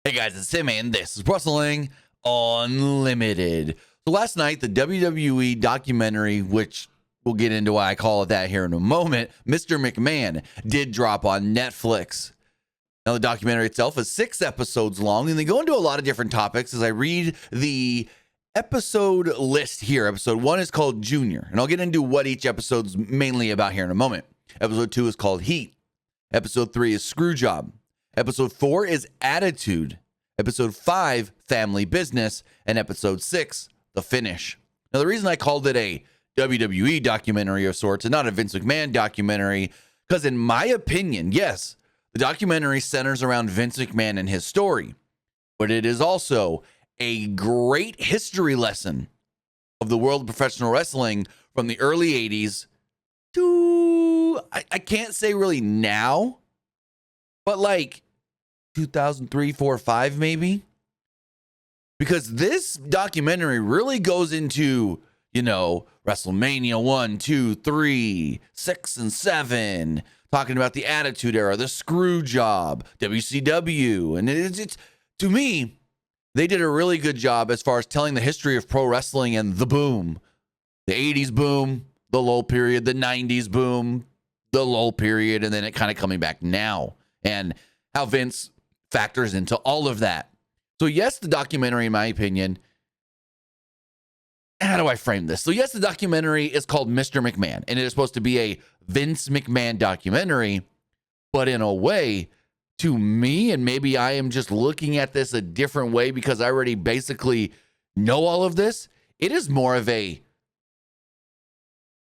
Hey guys, it's Tim, and this is Wrestling Unlimited. So last night, the WWE documentary, which we'll get into why I call it that here in a moment, Mr. McMahon, did drop on Netflix. Now, the documentary itself is 6 episodes long, and they go into a lot of different topics. As I read the episode list here, episode 1 is called Junior, and I'll get into what each episode's mainly about here in a moment. Episode 2 is called Heat. Episode 3 is Screwjob. Episode 4 is Attitude. Episode 5, Family Business. And episode 6, The Finish. Now, the reason I called it a WWE documentary of sorts and not a Vince McMahon documentary, because in my opinion, yes, the documentary centers around Vince McMahon and his story, but it is also a great history lesson of the world of professional wrestling from the early 80s to, I can't say really now, but like 2003, 4, 5 maybe. Because this documentary really goes into, WrestleMania 1, 2, 3, 6, and 7, talking about the Attitude Era, the Screwjob, WCW. And it's to me, they did a really good job as far as telling the history of pro wrestling and the boom. The 80s boom, the lull period, the 90s boom, the lull period, and then it kind of coming back now. And how Vince factors into all of that. So yes, the documentary, in my opinion, how do I frame this? So yes, the documentary is called Mr. McMahon, and it is supposed to be a Vince McMahon documentary, but in a way, to me, and maybe I am just looking at this a different way because I already basically know all of this, it is more of a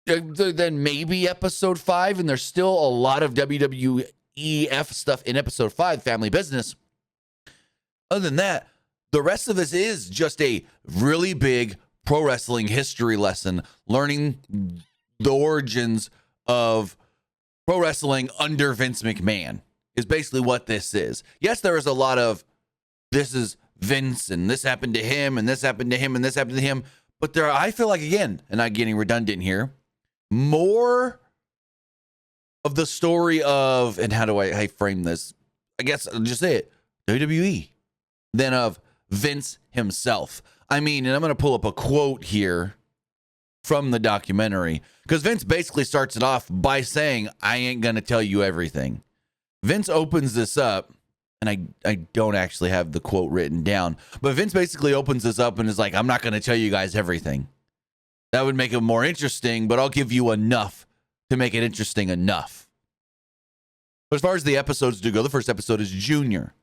than maybe episode 5, and there's still a lot of WWE stuff in episode 5, Family Business. Other than that, the rest of this is just a really big pro wrestling history lesson, learning the origins of pro wrestling under Vince McMahon is basically what this is. Yes, there is a lot of this is Vince and this happened to him and this happened to him and this happened to him, but there, I feel like, again, and I'm getting redundant here, more of the story of, and how do I frame this? I guess I'll just say it, WWE, than of Vince himself. I mean, and I'm going to pull up a quote here from the documentary, because Vince basically starts it off by saying, I ain't going to tell you everything. Vince opens this up, and I don't actually have the quote written down, but Vince basically opens this up and is like, I'm not going to tell you guys everything. That would make it more interesting, but I'll give you enough to make it interesting enough. But as far as the episodes do go, the first episode is Junior.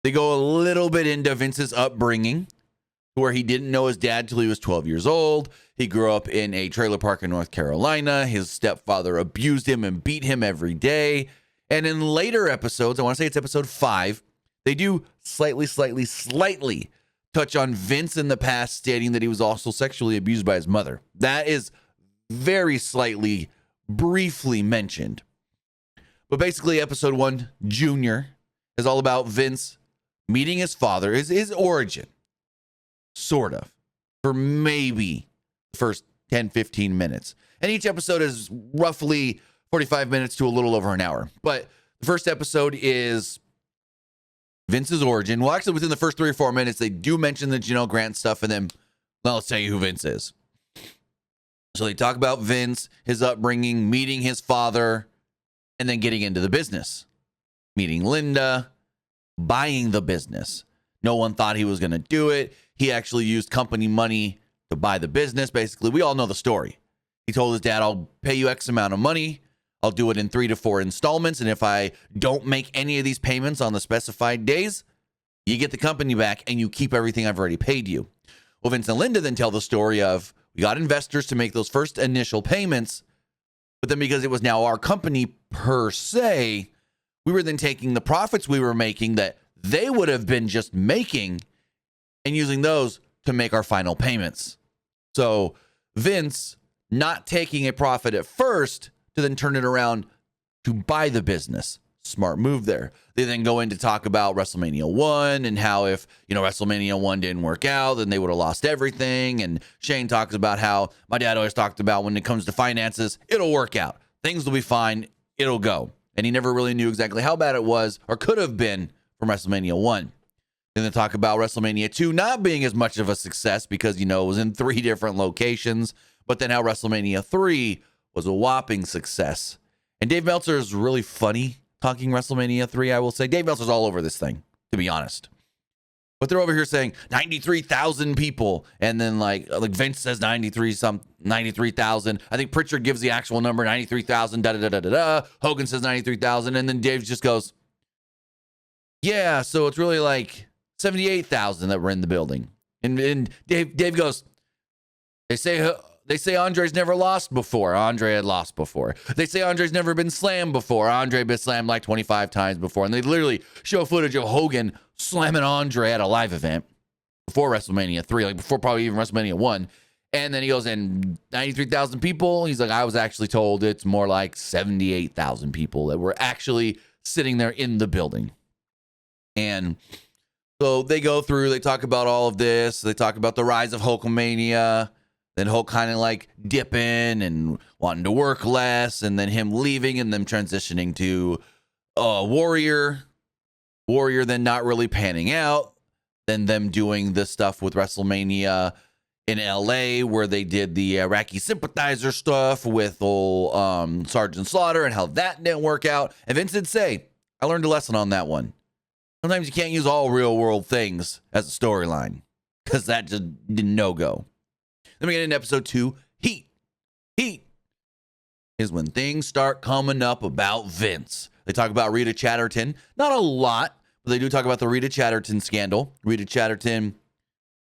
They go a little bit into Vince's upbringing, where he didn't know his dad till he was 12 years old. He grew up in a trailer park in North Carolina. His stepfather abused him and beat him every day. And in later episodes, I want to say it's episode 5, they do slightly touch on Vince in the past, stating that he was also sexually abused by his mother. That is very slightly, briefly mentioned. But basically, episode 1, Junior, is all about Vince meeting his father, his origin, sort of, for maybe the first 10, 15 minutes. And each episode is roughly 45 minutes to a little over an hour. But the first episode is Vince's origin. Well, actually, within the first 3 or 4 minutes, they do mention the Janelle Grant stuff, and then I'll tell you who Vince is. So they talk about Vince, his upbringing, meeting his father, and then getting into the business. Meeting Linda, buying the business. No one thought he was going to do it. He actually used company money to buy the business. Basically, we all know the story. He told his dad, I'll pay you X amount of money. I'll do it in 3 to 4 installments. And if I don't make any of these payments on the specified days, you get the company back and you keep everything I've already paid you. Well, Vince and Linda then tell the story of, we got investors to make those first initial payments, but then because it was now our company per se, we were then taking the profits we were making that they would have been just making and using those to make our final payments. So Vince not taking a profit at first to then turn it around to buy the business. Smart move there. They then go in to talk about WrestleMania 1 and how if, WrestleMania 1 didn't work out, then they would have lost everything. And Shane talks about how my dad always talked about when it comes to finances, it'll work out. Things will be fine. It'll go. And he never really knew exactly how bad it was or could have been from WrestleMania 1. And then talk about WrestleMania 2 not being as much of a success because, it was in 3 different locations, but then how WrestleMania 3 was a whopping success. And Dave Meltzer is really funny talking WrestleMania 3, I will say. Dave Meltzer's all over this thing, to be honest. But they're over here saying 93,000 people. And then like Vince says 93,000. I think Pritchard gives the actual number, 93,000, da-da-da-da-da-da. Hogan says 93,000. And then Dave just goes, yeah, so it's really like 78,000 that were in the building. And Dave goes, they say Andre's never lost before. Andre had lost before. They say Andre's never been slammed before. Andre been slammed like 25 times before. And they literally show footage of Hogan slamming Andre at a live event before WrestleMania 3, like before probably even WrestleMania 1. And then he goes, and 93,000 people. He's like, I was actually told it's more like 78,000 people that were actually sitting there in the building. And so they go through, they talk about all of this. They talk about the rise of Hulkamania. Then Hulk kind of like dipping and wanting to work less, and then him leaving and them transitioning to Warrior. Warrior then not really panning out. Then them doing this stuff with WrestleMania in LA where they did the Iraqi sympathizer stuff with old Sergeant Slaughter and how that didn't work out. And Vince did say, I learned a lesson on that one. Sometimes you can't use all real world things as a storyline because that just didn't no-go. Then we get into episode 2, Heat. Heat is when things start coming up about Vince. They talk about Rita Chatterton. Not a lot, but they do talk about the Rita Chatterton scandal. Rita Chatterton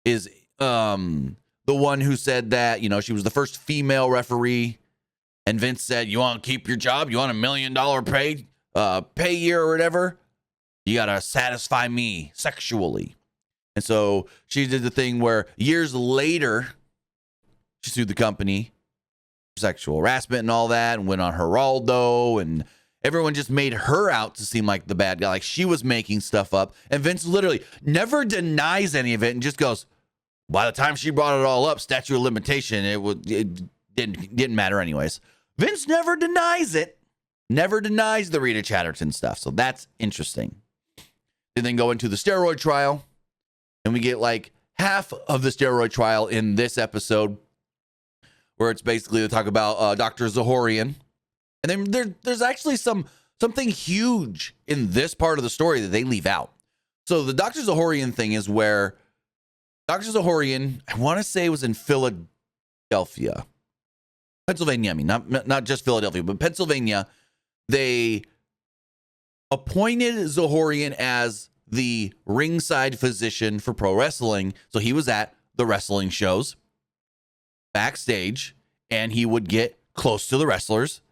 is the one who said that, she was the first female referee. And Vince said, you want to keep your job? You want $1 million pay year or whatever? You got to satisfy me sexually. And so she did the thing where years later, she sued the company for sexual harassment and all that and went on Geraldo, and everyone just made her out to seem like the bad guy. Like she was making stuff up. And Vince literally never denies any of it and just goes, by the time she brought it all up, statute of limitation, it didn't matter anyways. Vince never denies it. Never denies the Rita Chatterton stuff. So that's interesting. And then go into the steroid trial. And we get like half of the steroid trial in this episode, where it's basically to talk about Dr. Zahorian. And then there's actually something huge in this part of the story that they leave out. So the Dr. Zahorian thing is where Dr. Zahorian, I want to say, was in Pennsylvania, I mean, not just Philadelphia, but Pennsylvania. They appointed Zahorian as the ringside physician for pro wrestling. So he was at the wrestling shows backstage, and he would get close to the wrestlers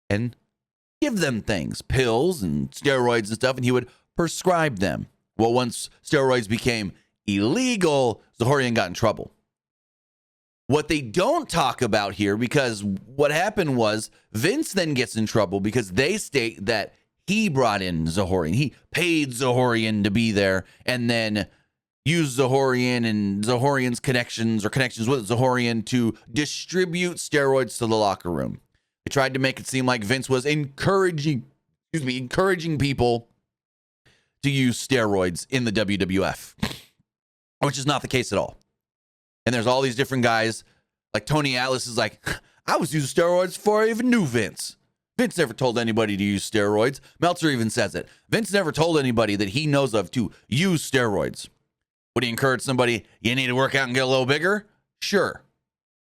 and give them things, pills and steroids and stuff, and he would prescribe them. Well, once steroids became illegal, Zahorian got in trouble. What they don't talk about here, because what happened was Vince then gets in trouble because they state that he brought in Zahorian. He paid Zahorian to be there and then used Zahorian and Zahorian's connections with Zahorian to distribute steroids to the locker room. They tried to make it seem like Vince was encouraging people to use steroids in the WWF, which is not the case at all. And there's all these different guys, like Tony Atlas is like, I was using steroids before I even knew Vince. Vince never told anybody to use steroids. Meltzer even says it. Vince never told anybody that he knows of to use steroids. Would he encourage somebody, you need to work out and get a little bigger? Sure.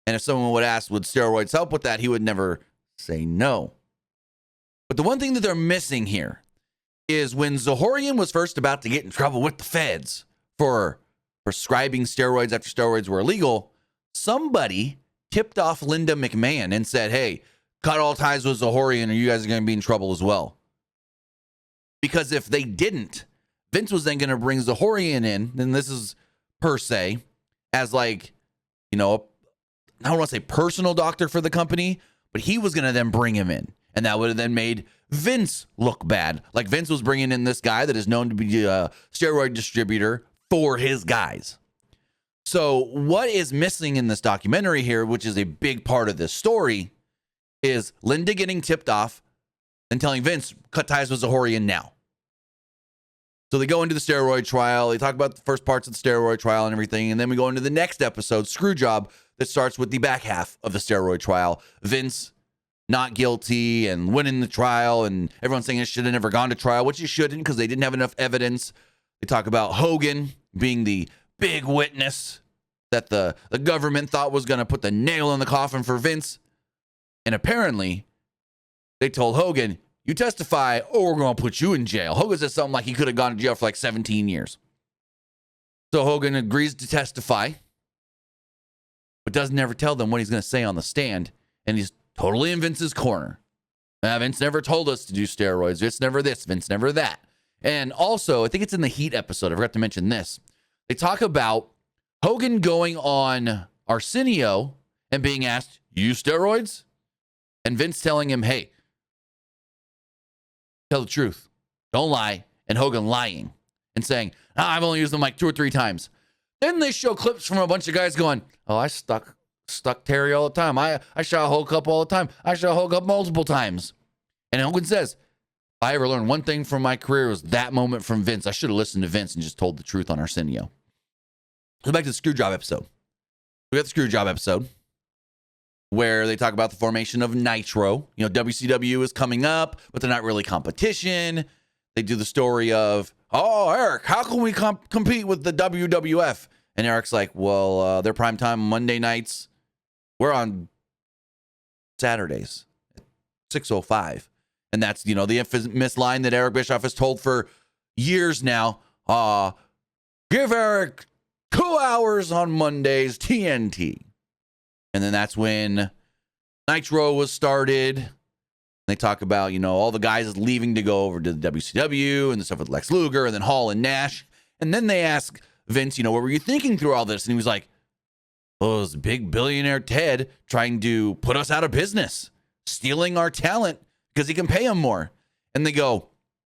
And if someone would ask, would steroids help with that? He would never say no. But the one thing that they're missing here is when Zahorian was first about to get in trouble with the feds for prescribing steroids after steroids were illegal, somebody tipped off Linda McMahon and said, hey, cut all ties with Zahorian or you guys are going to be in trouble as well. Because if they didn't, Vince was then going to bring Zahorian in, and this is per se, as like, I don't want to say personal doctor for the company, but he was going to then bring him in. And that would have then made Vince look bad. Like Vince was bringing in this guy that is known to be a steroid distributor for his guys. So what is missing in this documentary here, which is a big part of this story, is Linda getting tipped off and telling Vince, cut ties with Zahorian now. So they go into the steroid trial. They talk about the first parts of the steroid trial and everything. And then we go into the next episode, Screwjob, that starts with the back half of the steroid trial. Vince not guilty and winning the trial. And everyone's saying it should have never gone to trial, which it shouldn't because they didn't have enough evidence. They talk about Hogan being the big witness that the government thought was going to put the nail in the coffin for Vince. And apparently, they told Hogan, you testify or we're going to put you in jail. Hogan said something like he could have gone to jail for like 17 years. So Hogan agrees to testify, but doesn't ever tell them what he's going to say on the stand. And he's totally in Vince's corner. Vince never told us to do steroids. Vince never this, Vince never that. And also, I think it's in the Heat episode. I forgot to mention this. They talk about Hogan going on Arsenio and being asked, you use steroids? And Vince telling him, hey, tell the truth. Don't lie. And Hogan lying and saying, I've only used them like 2 or 3 times. Then they show clips from a bunch of guys going, oh, I stuck Terry all the time. I shot Hulk up all the time. I shot Hulk up multiple times. And Hogan says, if I ever learned one thing from my career, it was that moment from Vince. I should have listened to Vince and just told the truth on Arsenio. Go back to the Screwjob episode. We got the Screwjob episode where they talk about the formation of Nitro. You know, WCW is coming up, but they're not really competition. They do the story of, oh, Eric, how can we compete with the WWF? And Eric's like, well, they're primetime Monday nights. We're on Saturdays at 6:05. And that's, you know, the infamous line that Eric Bischoff has told for years now. Give Eric 2 hours on Mondays, TNT. And then that's when Nitro was started. They talk about, you know, all the guys leaving to go over to the WCW and the stuff with Lex Luger and then Hall and Nash. And then they ask Vince, you know, what were you thinking through all this? And he was like, oh, it was big billionaire Ted trying to put us out of business, stealing our talent because he can pay him more. And they go,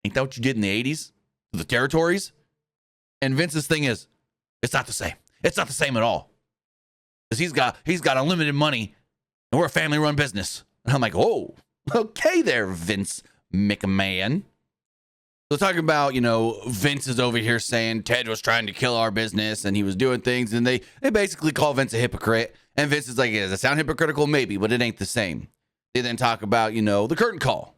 ain't that what you did in the 80s? The territories? And Vince's thing is, it's not the same. It's not the same at all. Because he's got unlimited money and we're a family-run business. And I'm like, oh, okay there, Vince McMahon. So talking about, you know, Vince is over here saying Ted was trying to kill our business and he was doing things. And they basically call Vince a hypocrite. And Vince is like, does it sound hypocritical? Maybe, but it ain't the same. They then talk about, you know, the curtain call.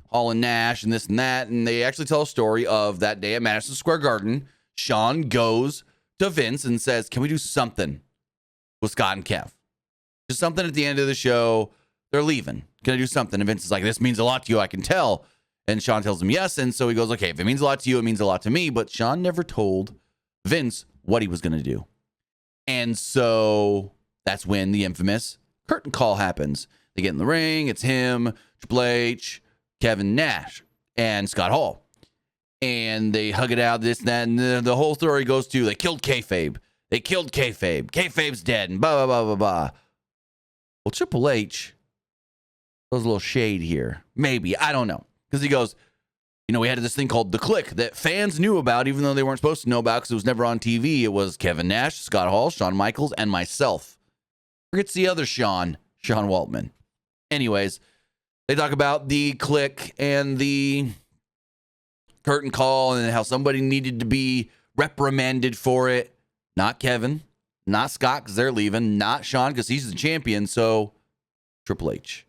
Hall and Nash and this and that. And they actually tell a story of that day at Madison Square Garden. Shawn goes to Vince and says, can we do something with Scott and Kev? Just something at the end of the show. They're leaving. Can I do something? And Vince is like, this means a lot to you, I can tell. And Shawn tells him yes. And so he goes, okay, if it means a lot to you, it means a lot to me. But Shawn never told Vince what he was going to do. And so that's when the infamous curtain call happens. They get in the ring. It's him, Triple H, Kevin Nash, and Scott Hall. And they hug it out, this and that. And the whole story goes to, they killed kayfabe. They killed kayfabe. Kayfabe's dead. And blah, blah, blah, blah, blah. Well, Triple H throws a little shade here. Maybe. I don't know. Because he goes, you know, we had this thing called The Click that fans knew about, even though they weren't supposed to know about because it was never on TV. It was Kevin Nash, Scott Hall, Shawn Michaels, and myself. Forgets the other Sean Waltman. Anyways, they talk about The Click and the curtain call and how somebody needed to be reprimanded for it. Not Kevin, not Scott because they're leaving, not Shawn because he's the champion. So Triple H.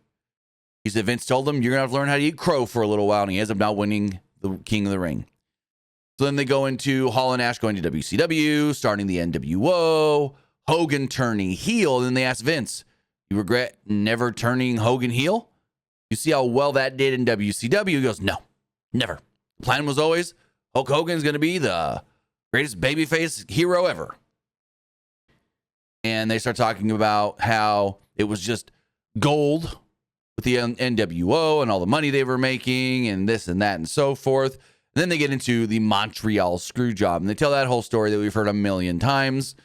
He said Vince told him, you're going to have to learn how to eat crow for a little while. And he ends up now winning the King of the Ring. So then they go into Hall and Nash going to WCW, starting the NWO, Hogan turning heel. And then they ask Vince, you regret never turning Hogan heel? You see how well that did in WCW? He goes, no, never. The plan was always Hulk Hogan's going to be the greatest babyface hero ever. And they start talking about how it was just gold with the NWO and all the money they were making and this and that and so forth. And then they get into the Montreal screw job. And they tell that whole story that we've heard a million times.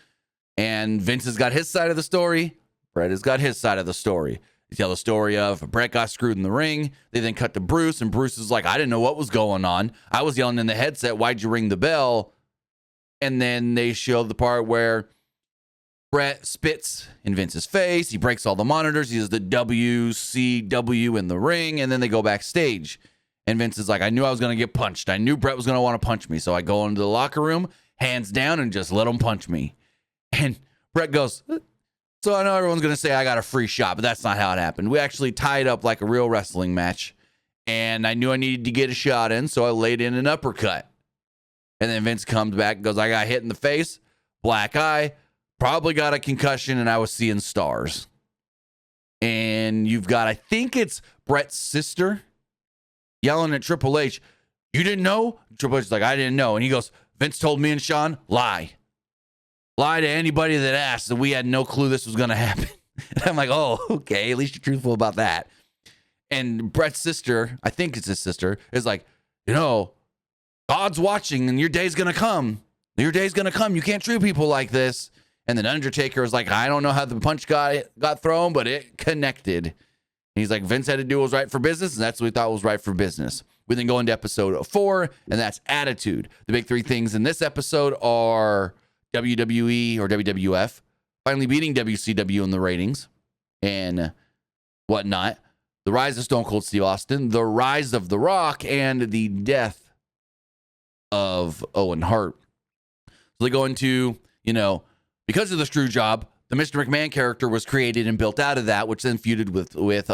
And Vince has got his side of the story. Bret has got his side of the story. They tell the story of Bret got screwed in the ring. They then cut to Bruce. And Bruce is like, I didn't know what was going on. I was yelling in the headset, why'd you ring the bell? And then they show the part where Bret spits in Vince's face. He breaks all the monitors. He does the WCW in the ring. And then they go backstage. And Vince is like, I knew I was going to get punched. I knew Brett was going to want to punch me. So I go into the locker room, hands down, and just let him punch me. And Brett goes, so I know everyone's going to say I got a free shot, but that's not how it happened. We actually tied up like a real wrestling match. And I knew I needed to get a shot in, so I laid in an uppercut. And then Vince comes back and goes, I got hit in the face, black eye, probably got a concussion, and I was seeing stars. And you've got, I think it's Brett's sister yelling at Triple H, you didn't know? Triple H's like, I didn't know. And he goes, Vince told me and Sean, lie. Lie to anybody that asked, that we had no clue this was going to happen. And I'm like, oh, okay, at least you're truthful about that. And Brett's sister, I think it's his sister, is like, you know, God's watching and your day's going to come. Your day's going to come. You can't treat people like this. And then Undertaker was like, I don't know how the punch got thrown, but it connected. He's like, Vince had to do what was right for business, and that's what we thought was right for business. We then go into episode 4, and that's attitude. The big 3 things in this episode are WWE or WWF finally beating WCW in the ratings and whatnot. The rise of Stone Cold Steve Austin, the rise of The Rock, and the death of Owen Hart. So they go into, you know, because of the screw job, the Mr. McMahon character was created and built out of that, which then feuded with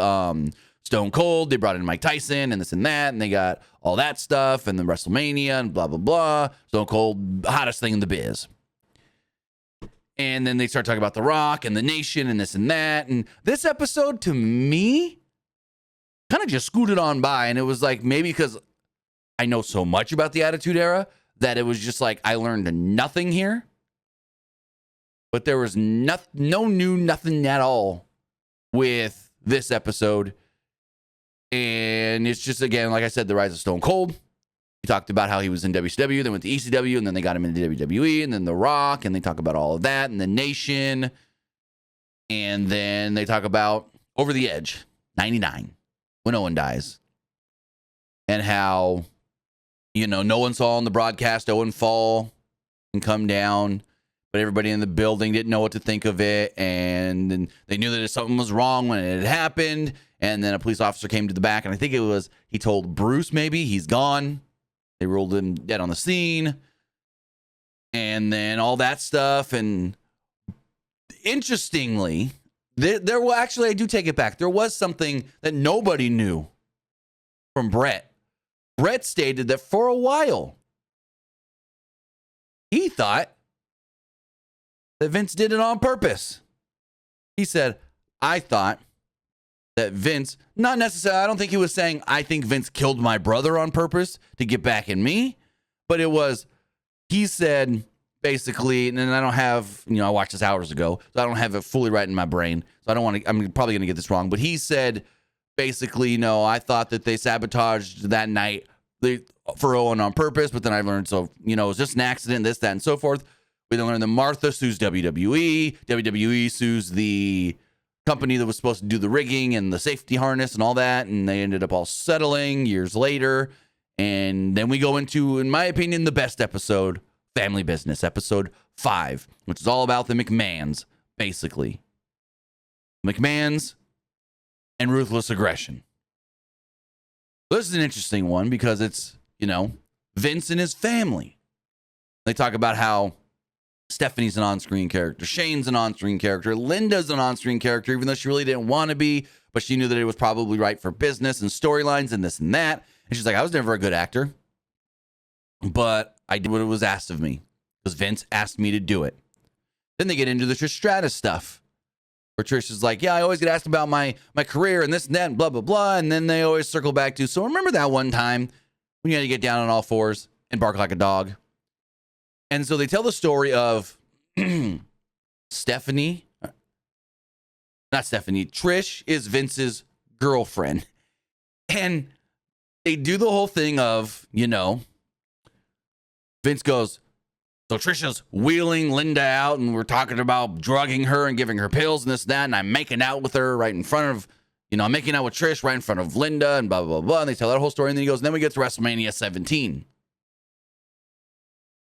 Stone Cold. They brought in Mike Tyson and this and that, and they got all that stuff, and then WrestleMania and blah, blah, blah. Stone Cold, hottest thing in the biz. And then they start talking about The Rock and the Nation and this and that. And this episode, to me, kind of just scooted on by. And it was like, maybe because I know so much about the Attitude Era that it was just like I learned nothing here. But there was no new nothing at all with this episode. And it's just, again, like I said, the rise of Stone Cold. He talked about how he was in WCW, then went to ECW, and then they got him into WWE, and then The Rock, and they talk about all of that, and the Nation. And then they talk about Over the Edge, 99, when Owen dies. And how, you know, no one saw on the broadcast Owen fall and come down. But everybody in the building didn't know what to think of it, and they knew that something was wrong when it had happened, and then a police officer came to the back, and I think it was, he told Bruce maybe, he's gone. They ruled him dead on the scene, and then all that stuff, and interestingly, there were actually, I do take it back, there was something that nobody knew from Brett. Brett stated that for a while, he thought that Vince did it on purpose. He said, I thought that Vince, not necessarily, I don't think he was saying, I think Vince killed my brother on purpose to get back at me, but it was, he said, basically, and I don't have, you know, I watched this hours ago, so I don't have it fully right in my brain, so I don't want to, I'm probably going to get this wrong, but he said, basically, you know, I thought that they sabotaged that night for Owen on purpose, but then I learned, so, you know, it was just an accident, this, that, and so forth. We then learned that Martha sues WWE. WWE sues the company that was supposed to do the rigging and the safety harness and all that, and they ended up all settling years later. And then we go into, in my opinion, the best episode, Family Business, episode 5, which is all about the McMahons, basically. McMahons and ruthless aggression. This is an interesting one because it's, you know, Vince and his family. They talk about how Stephanie's an on-screen character. Shane's an on-screen character. Linda's an on-screen character, even though she really didn't want to be, but she knew that it was probably right for business and storylines and this and that. And she's like, I was never a good actor, but I did what was asked of me because Vince asked me to do it. Then they get into the Trish Stratus stuff, where Trish is like, yeah, I always get asked about my career and this and that and blah, blah, blah. And then they always circle back to, so remember that one time when you had to get down on all fours and bark like a dog? And so they tell the story of Trish is Vince's girlfriend. And they do the whole thing of, you know, Vince goes, so Trisha's wheeling Linda out and we're talking about drugging her and giving her pills and this, that, and I'm making out with her right in front of, you know, I'm making out with Trish right in front of Linda and blah, blah, blah. And they tell that whole story. And then he goes, and then we get to WrestleMania 17.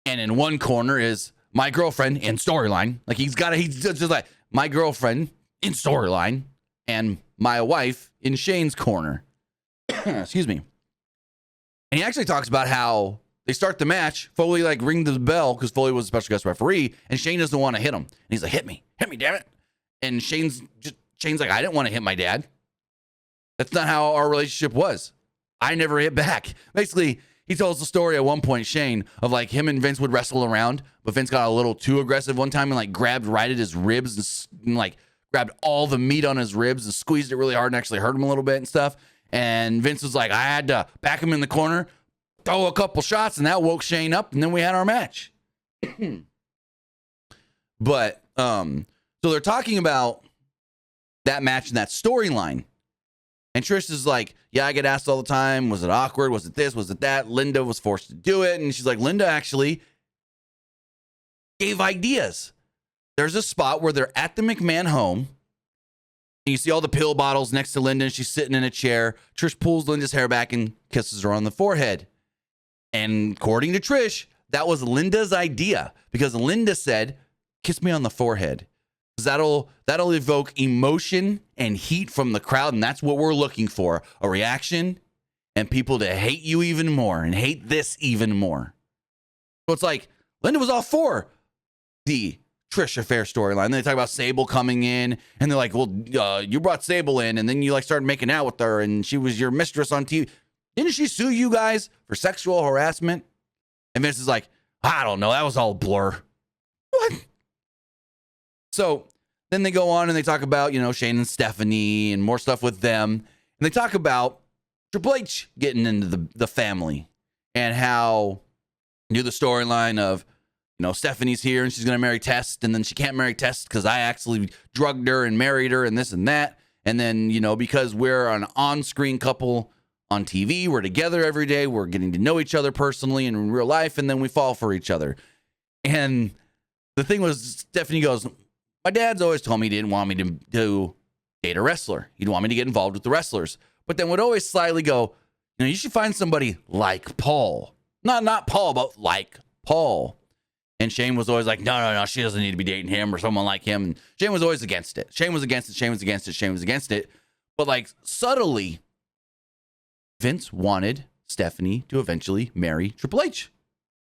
And in one corner is my girlfriend in storyline. Like he's just like my girlfriend in storyline and my wife in Shane's corner. Excuse me. And he actually talks about how they start the match. Foley like ring the bell because Foley was a special guest referee, and Shane doesn't want to hit him. And he's like, hit me, damn it. And Shane's like, I didn't want to hit my dad. That's not how our relationship was. I never hit back. Basically, he tells the story at one point, Shane, of like him and Vince would wrestle around, but Vince got a little too aggressive one time and like grabbed right at his ribs and like grabbed all the meat on his ribs and squeezed it really hard and actually hurt him a little bit and stuff. And Vince was like, I had to back him in the corner, throw a couple shots, and that woke Shane up, and then we had our match. But so they're talking about that match and that storyline. And Trish is like, yeah, I get asked all the time, was it awkward? Was it this? Was it that? Linda was forced to do it. And she's like, Linda actually gave ideas. There's a spot where they're at the McMahon home. And you see all the pill bottles next to Linda, and she's sitting in a chair. Trish pulls Linda's hair back and kisses her on the forehead. And according to Trish, that was Linda's idea, because Linda said, kiss me on the forehead. That'll evoke emotion and heat from the crowd, and that's what we're looking for. A reaction and people to hate you even more and hate this even more. So it's like Linda was all for the Trish affair storyline. Then they talk about Sable coming in, and they're like, well, you brought Sable in, and then you like started making out with her, and she was your mistress on TV. Didn't she sue you guys for sexual harassment? And Vince is like, I don't know. That was all a blur. What? So then they go on and they talk about, Shane and Stephanie and more stuff with them. And they talk about Triple H getting into the family and how do the storyline of, Stephanie's here and she's going to marry Test, and then she can't marry Test because I actually drugged her and married her and this and that. And then, because we're an on-screen couple on TV, we're together every day, we're getting to know each other personally and in real life, and then we fall for each other. And the thing was, Stephanie goes, my dad's always told me he didn't want me to date a wrestler. He'd want me to get involved with the wrestlers. But then would always slyly go, you should find somebody like Paul. Not Paul, but like Paul. And Shane was always like, no, she doesn't need to be dating him or someone like him. And Shane was always against it. Shane was against it. But like subtly, Vince wanted Stephanie to eventually marry Triple H.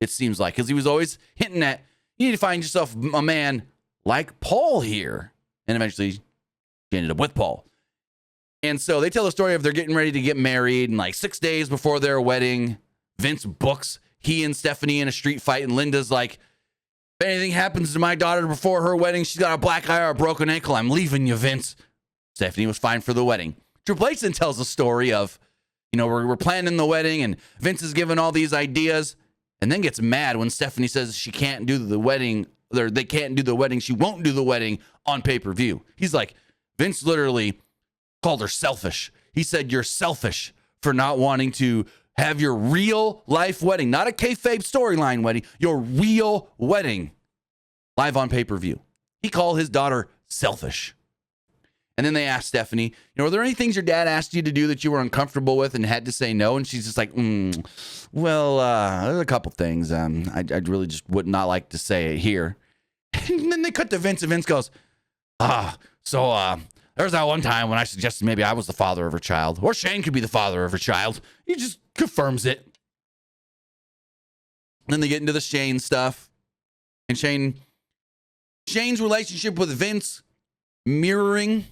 It seems like, because he was always hinting at, you need to find yourself a man like Paul here. And eventually she ended up with Paul. And so they tell the story of they're getting ready to get married, and like 6 days before their wedding, Vince books he and Stephanie in a street fight, and Linda's like, if anything happens to my daughter before her wedding, she's got a black eye or a broken ankle, I'm leaving you, Vince. Stephanie was fine for the wedding. Triple H then tells the story of, we're planning the wedding, and Vince is giving all these ideas, and then gets mad when Stephanie says she can't do the wedding, or they can't do the wedding, she won't do the wedding on pay-per-view. He's like, Vince literally called her selfish. He said, you're selfish for not wanting to have your real life wedding, not a kayfabe storyline wedding, your real wedding live on pay-per-view. He called his daughter selfish. And then they asked Stephanie, were there any things your dad asked you to do that you were uncomfortable with and had to say no? And she's just like, well, there's a couple things I really just would not like to say it here. And then they cut to Vince, and Vince goes, there's that one time when I suggested maybe I was the father of her child, or Shane could be the father of her child. He just confirms it. Then they get into the Shane stuff. And Shane's relationship with Vince mirroring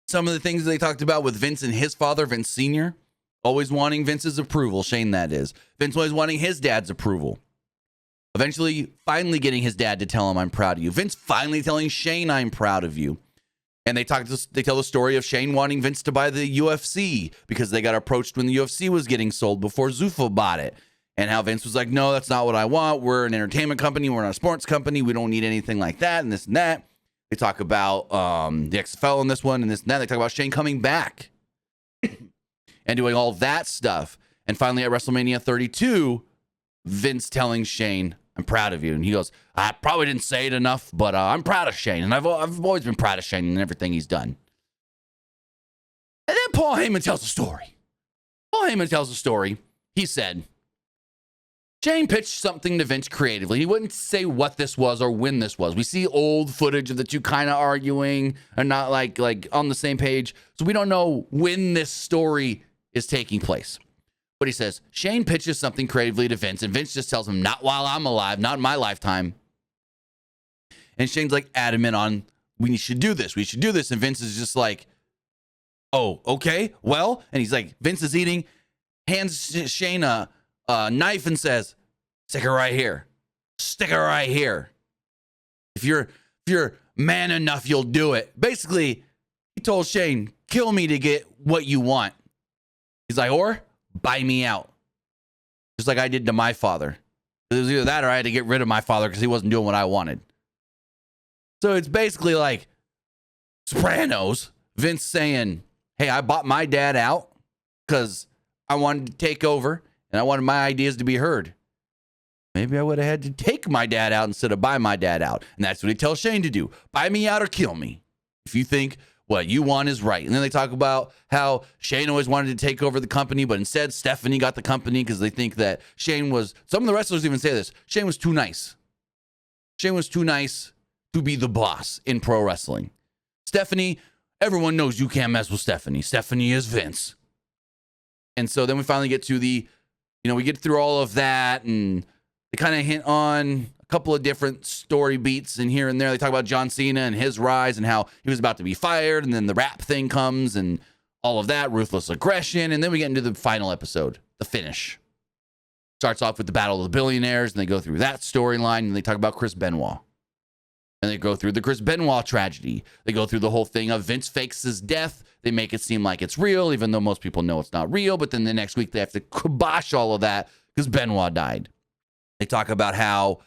some of the things they talked about with Vince and his father, Vince Sr., always wanting Vince's approval. Shane, that is. Vince always wanting his dad's approval. Eventually, finally getting his dad to tell him, I'm proud of you. Vince finally telling Shane, I'm proud of you. And they tell the story of Shane wanting Vince to buy the UFC because they got approached when the UFC was getting sold before Zuffa bought it. And how Vince was like, no, that's not what I want. We're an entertainment company. We're not a sports company. We don't need anything like that and this and that. They talk about the XFL in this one and this and that. They talk about Shane coming back and doing all that stuff. And finally at WrestleMania 32, Vince telling Shane, I'm proud of you. And he goes, I probably didn't say it enough, but I'm proud of Shane. And I've always been proud of Shane and everything he's done. And then Paul Heyman tells the story. He said, Shane pitched something to Vince creatively. He wouldn't say what this was or when this was. We see old footage of the two kind of arguing and not like on the same page. So we don't know when this story is taking place. But he says, Shane pitches something creatively to Vince, and Vince just tells him, not while I'm alive, not in my lifetime. And Shane's like adamant on, we should do this. We should do this. And Vince is just like, oh, okay, well. And he's like, Vince is eating, hands Shane a knife and says, stick it right here. Stick it right here. If you're man enough, you'll do it. Basically, he told Shane, kill me to get what you want. He's like, or buy me out. Just like I did to my father. It was either that or I had to get rid of my father because he wasn't doing what I wanted. So it's basically like Sopranos, Vince saying, hey, I bought my dad out because I wanted to take over and I wanted my ideas to be heard. Maybe I would have had to take my dad out instead of buy my dad out. And that's what he tells Shane to do. Buy me out or kill me. If you think what you want is right. And then they talk about how Shane always wanted to take over the company, but instead Stephanie got the company because they think that Shane was, some of the wrestlers even say this, Shane was too nice. Shane was too nice to be the boss in pro wrestling. Stephanie, everyone knows you can't mess with Stephanie. Stephanie is Vince. And so then we finally get to the, we get through all of that, and they kind of hint on a couple of different story beats in here and there. They talk about John Cena and his rise and how he was about to be fired, and then the rap thing comes and all of that, ruthless aggression, and then we get into the final episode, the finish. Starts off with the Battle of the Billionaires, and they go through that storyline, and they talk about Chris Benoit. And they go through the Chris Benoit tragedy. They go through the whole thing of Vince fakes his death. They make it seem like it's real, even though most people know it's not real. But then the next week, they have to kibosh all of that because Benoit died. They talk about how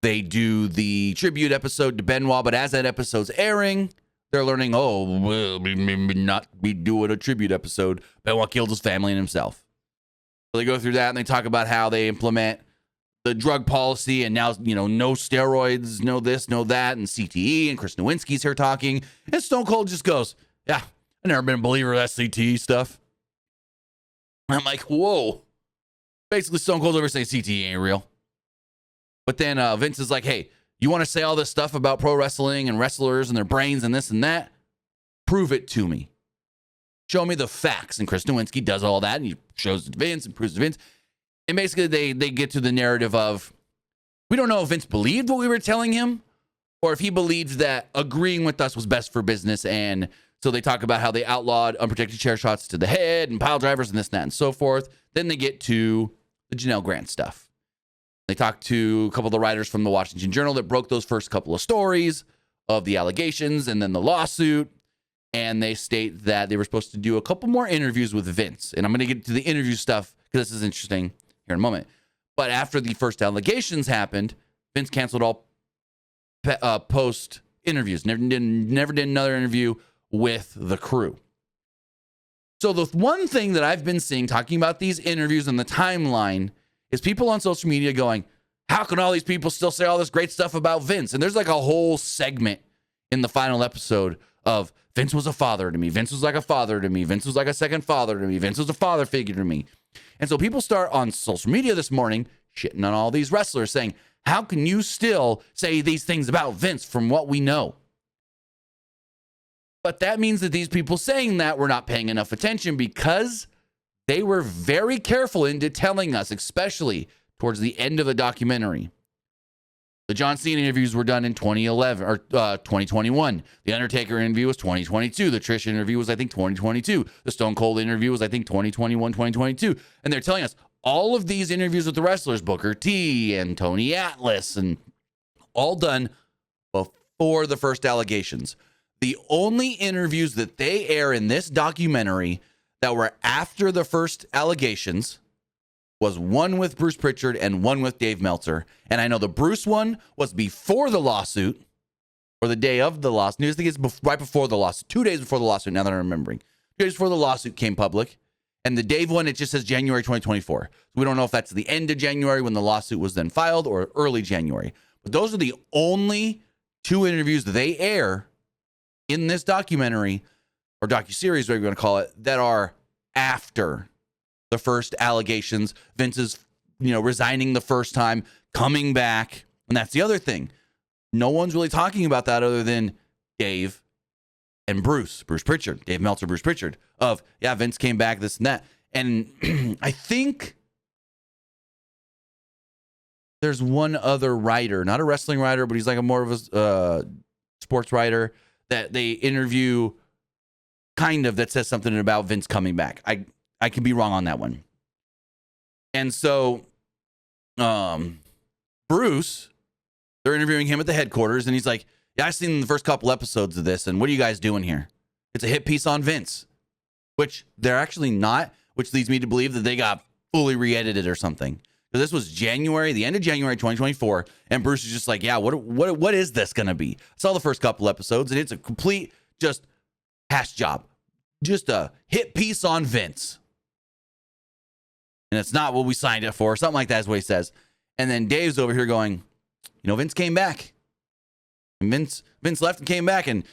they do the tribute episode to Benoit, but as that episode's airing, they're learning, well, maybe not be doing a tribute episode. Benoit killed his family and himself. So they go through that, and they talk about how they implement the drug policy, and now, no steroids, no this, no that, and CTE, and Chris Nowinski's here talking, and Stone Cold just goes, yeah, I've never been a believer of that CTE stuff. And I'm like, whoa. Basically, Stone Cold's over saying CTE ain't real. But then Vince is like, hey, you want to say all this stuff about pro wrestling and wrestlers and their brains and this and that? Prove it to me. Show me the facts. And Chris Nowinski does all that, and he shows it to Vince and proves it to Vince. And basically, they get to the narrative of, we don't know if Vince believed what we were telling him or if he believed that agreeing with us was best for business. And so they talk about how they outlawed unprotected chair shots to the head and pile drivers and this and that and so forth. Then they get to the Janelle Grant stuff. They talk to a couple of the writers from the Washington Journal that broke those first couple of stories of the allegations and then the lawsuit. And they state that they were supposed to do a couple more interviews with Vince. And I'm going to get to the interview stuff because this is interesting here in a moment. But after the first allegations happened, Vince canceled all post interviews. Never did another interview with the crew. So the one thing that I've been seeing talking about these interviews and the timeline is people on social media going, how can all these people still say all this great stuff about Vince? And there's like a whole segment in the final episode of Vince was a father to me. Vince was like a father to me. Vince was like a second father to me. Vince was a father figure to me. And so people start on social media this morning shitting on all these wrestlers saying, how can you still say these things about Vince from what we know? But that means that these people saying that were not paying enough attention because they were very careful into telling us, especially towards the end of the documentary. The John Cena interviews were done in 2011 or 2021. The Undertaker interview was 2022. The Trish interview was, I think, 2022. The Stone Cold interview was, I think, 2021, 2022. And they're telling us all of these interviews with the wrestlers, Booker T and Tony Atlas, and all done before the first allegations. The only interviews that they air in this documentary that were after the first allegations was one with Bruce Pritchard and one with Dave Meltzer. And I know the Bruce one was before the lawsuit or the day of the lawsuit. I think it's right before the lawsuit, 2 days before the lawsuit, now that I'm remembering. 2 days before the lawsuit came public. And the Dave one, it just says January 2024. So we don't know if that's the end of January when the lawsuit was then filed or early January. But those are the only two interviews that they air in this documentary or docuseries, whatever you want to call it, that are after the first allegations. Vince is, resigning the first time, coming back. And that's the other thing. No one's really talking about that other than Dave and Bruce Pritchard, Dave Meltzer, Bruce Pritchard, of, yeah, Vince came back, this and that. And I think there's one other writer, not a wrestling writer, but he's like a more of a sports writer that they interview kind of that says something about Vince coming back. I can be wrong on that one. And so Bruce, they're interviewing him at the headquarters, and he's like, yeah, I've seen the first couple episodes of this, and what are you guys doing here? It's a hit piece on Vince, which they're actually not, which leads me to believe that they got fully re-edited or something. Because this was January, the end of January 2024, and Bruce is just like, yeah, what is this going to be? I saw the first couple episodes, and it's a complete just hash job. Just a hit piece on Vince. And it's not what we signed it for. Something like that is what he says. And then Dave's over here going, Vince came back. And Vince left and came back, and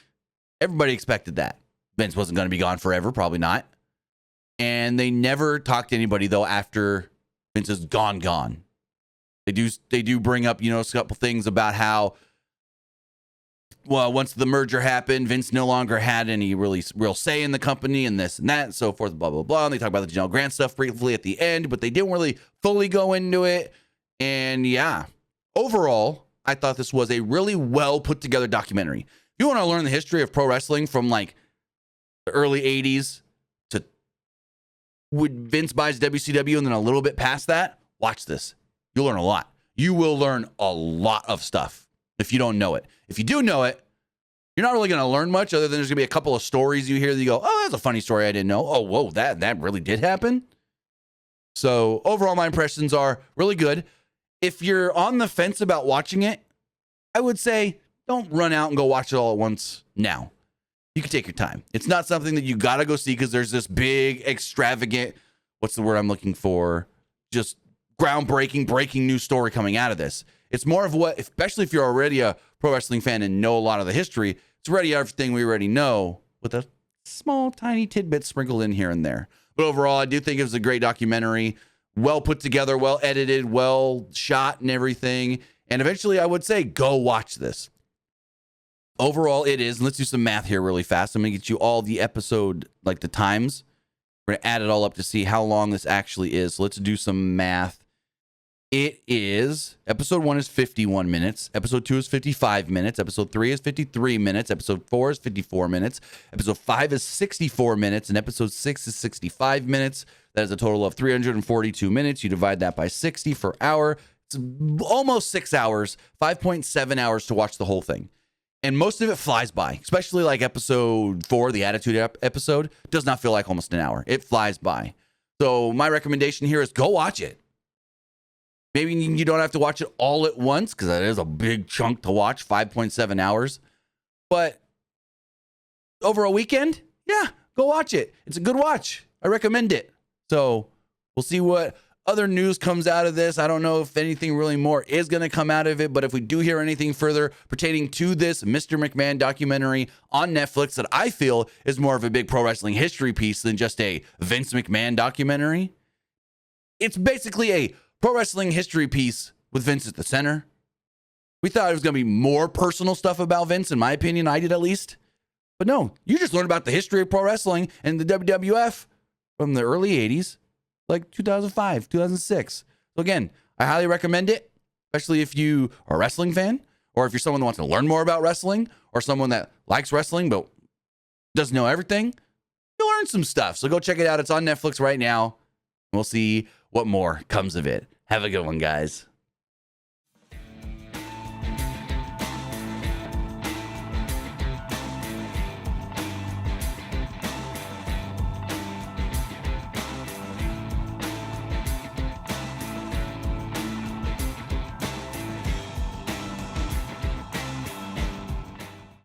everybody expected that. Vince wasn't going to be gone forever, probably not. And they never talked to anybody, though, after Vince is gone. They do bring up, a couple things about how, well, once the merger happened, Vince no longer had any real say in the company and this and that and so forth, blah, blah, blah. And they talk about the Janelle Grant stuff briefly at the end, but they didn't really fully go into it. And yeah, overall, I thought this was a really well put together documentary. If you want to learn the history of pro wrestling from like the early 80s to when Vince buys WCW and then a little bit past that, watch this. You'll learn a lot. You will learn a lot of stuff if you don't know it. If you do know it, you're not really going to learn much other than there's going to be a couple of stories you hear that you go, oh, that's a funny story I didn't know. Oh, whoa, that really did happen. So overall, my impressions are really good. If you're on the fence about watching it, I would say don't run out and go watch it all at once now. You can take your time. It's not something that you got to go see because there's this big, extravagant, what's the word I'm looking for? Just groundbreaking, breaking news story coming out of this. It's more of what, especially if you're already a pro wrestling fan and know a lot of the history, it's already everything we already know with a small, tiny tidbit sprinkled in here and there. But overall, I do think it was a great documentary. Well put together, well edited, well shot and everything. And eventually I would say, go watch this. Overall, it is, and let's do some math here really fast. I'm going to get you all the episode, like the times. We're going to add it all up to see how long this actually is. So let's do some math. It is, episode 1 is 51 minutes. Episode 2 is 55 minutes. Episode 3 is 53 minutes. Episode 4 is 54 minutes. Episode 5 is 64 minutes. And episode 6 is 65 minutes. That is a total of 342 minutes. You divide that by 60 per hour. It's almost 6 hours, 5.7 hours to watch the whole thing. And most of it flies by, especially like episode 4, the Attitude episode, does not feel like almost an hour. It flies by. So my recommendation here is go watch it. Maybe you don't have to watch it all at once because that is a big chunk to watch, 5.7 hours. But over a weekend, yeah, go watch it. It's a good watch. I recommend it. So we'll see what other news comes out of this. I don't know if anything really more is going to come out of it, but if we do hear anything further pertaining to this Mr. McMahon documentary on Netflix that I feel is more of a big pro wrestling history piece than just a Vince McMahon documentary, it's basically a pro wrestling history piece with Vince at the center. We thought it was going to be more personal stuff about Vince, in my opinion. I did, at least. But no, you just learned about the history of pro wrestling and the WWF from the early 80s, like 2005, 2006. So again, I highly recommend it, especially if you are a wrestling fan, or if you're someone that wants to learn more about wrestling, or someone that likes wrestling but doesn't know everything. You'll learn some stuff. So go check it out. It's on Netflix right now. We'll see what more comes of it. Have a good one, guys.